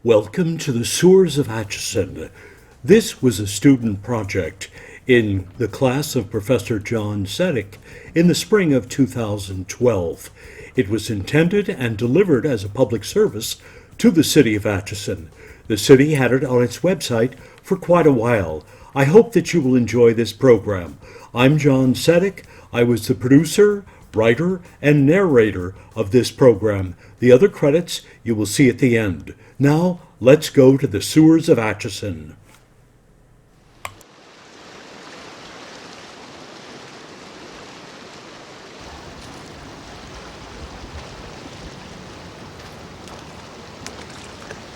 Welcome to the Sewers of Atchison. This was a student project in the class of Professor John Seddick in the spring of 2012. It was intended and delivered as a public service to the city of Atchison. The city had it on its website for quite a while. I hope that you will enjoy this program. I'm John Seddick. I was the producer, writer, and narrator of this program. The other credits you will see at the end. Now, let's go to the Sewers of Atchison.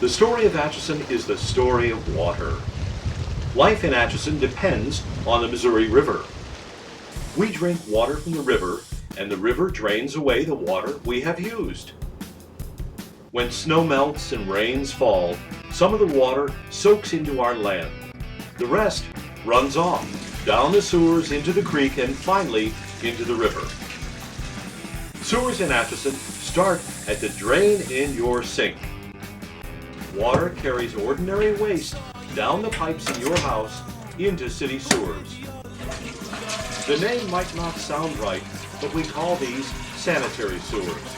The story of Atchison is the story of water. Life in Atchison depends on the Missouri River. We drink water from the river, and the river drains away the water we have used. When snow melts and rains fall, some of the water soaks into our land. The rest runs off, down the sewers into the creek and finally into the river. Sewers in Atchison start at the drain in your sink. Water carries ordinary waste down the pipes in your house into city sewers. The name might not sound right, but we call these sanitary sewers.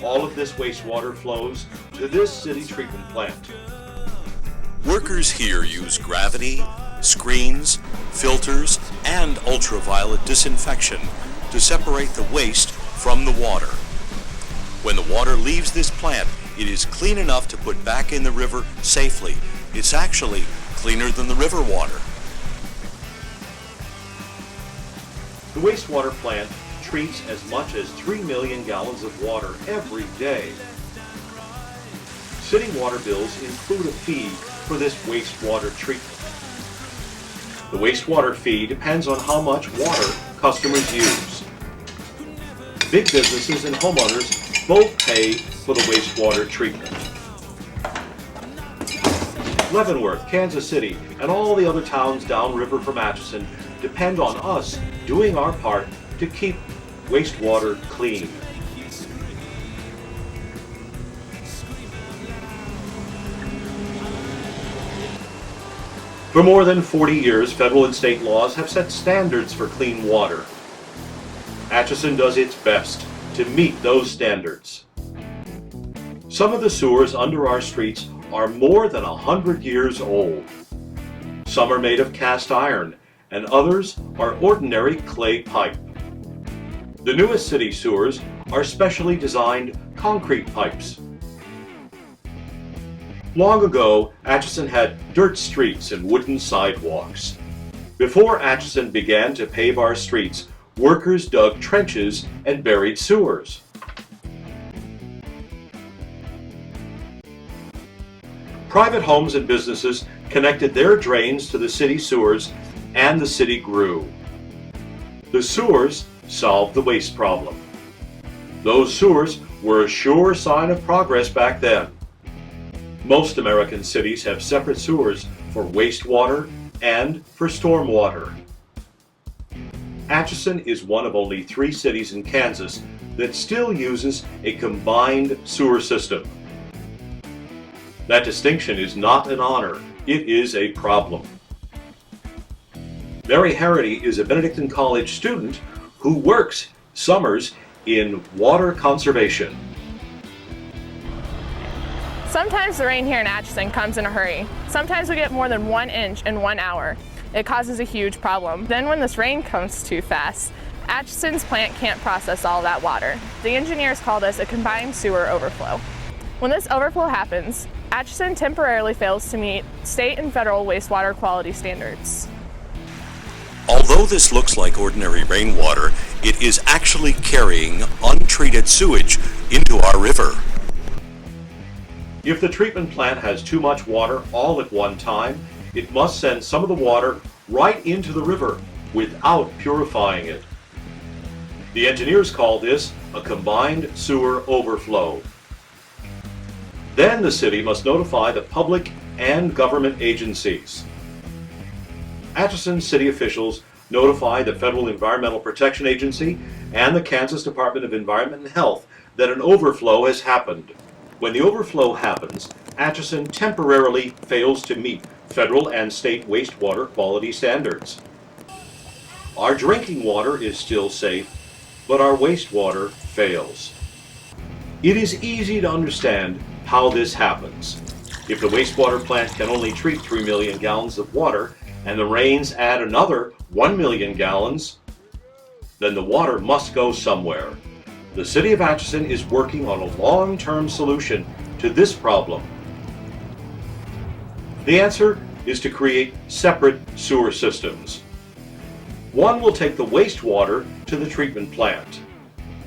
All of this wastewater flows to this city treatment plant. Workers here use gravity, screens, filters, and ultraviolet disinfection to separate the waste from the water. When the water leaves this plant, it is clean enough to put back in the river safely. It's actually cleaner than the river water. The wastewater plant treats as much as 3 million gallons of water every day. City water bills include a fee for this wastewater treatment. The wastewater fee depends on how much water customers use. Big businesses and homeowners both pay for the wastewater treatment. Leavenworth, Kansas City, and all the other towns downriver from Atchison depend on us doing our part to keep wastewater clean. For more than 40 years, federal and state laws have set standards for clean water. Atchison does its best to meet those standards. Some of the sewers under our streets are more than 100 years old. Some are made of cast iron, and others are ordinary clay pipe. The newest city sewers are specially designed concrete pipes. Long ago, Atchison had dirt streets and wooden sidewalks. Before Atchison began to pave our streets, workers dug trenches and buried sewers. Private homes and businesses connected their drains to the city sewers, and the city grew. The sewers solved the waste problem. Those sewers were a sure sign of progress back then. Most American cities have separate sewers for wastewater and for stormwater. Atchison is one of only 3 cities in Kansas that still uses a combined sewer system. That distinction is not an honor, it is a problem. Mary Harity is a Benedictine College student who works summers in water conservation. Sometimes the rain here in Atchison comes in a hurry. Sometimes we get more than 1 inch in 1 hour. It causes a huge problem. Then when this rain comes too fast, Atchison's plant can't process all that water. The engineers call this a combined sewer overflow. When this overflow happens, Atchison temporarily fails to meet state and federal wastewater quality standards. Although this looks like ordinary rainwater, it is actually carrying untreated sewage into our river. If the treatment plant has too much water all at one time, it must send some of the water right into the river without purifying it. The engineers call this a combined sewer overflow. Then the city must notify the public and government agencies. Atchison city officials notify the Federal Environmental Protection Agency and the Kansas Department of Environment and Health that an overflow has happened. When the overflow happens, Atchison temporarily fails to meet federal and state wastewater quality standards. Our drinking water is still safe, but our wastewater fails. It is easy to understand how this happens. If the wastewater plant can only treat 3 million gallons of water and the rains add another 1 million gallons, then the water must go somewhere. The City of Atchison is working on a long-term solution to this problem. The answer is to create separate sewer systems. One will take the wastewater to the treatment plant.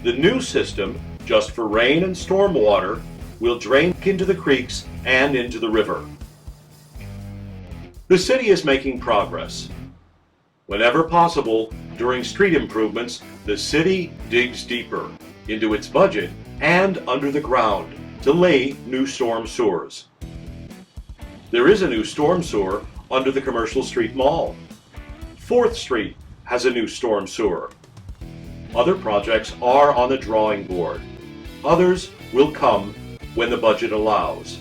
The new system, just for rain and storm water, will drain into the creeks and into the river. The city is making progress. Whenever possible, during street improvements, the city digs deeper into its budget and under the ground to lay new storm sewers. There is a new storm sewer under the Commercial Street Mall. 4th Street has a new storm sewer. Other projects are on the drawing board. Others will come when the budget allows.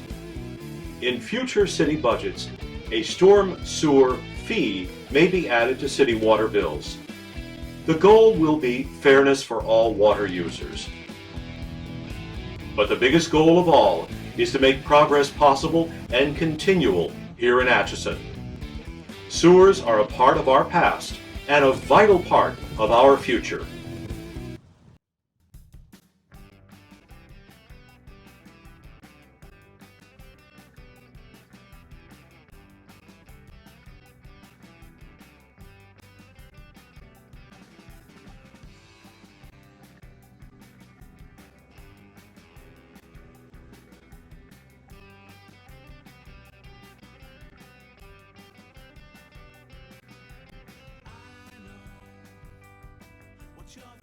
In future city budgets, a storm sewer fee may be added to city water bills. The goal will be fairness for all water users. But the biggest goal of all is to make progress possible and continual here in Atchison. Sewers are a part of our past and a vital part of our future. What you're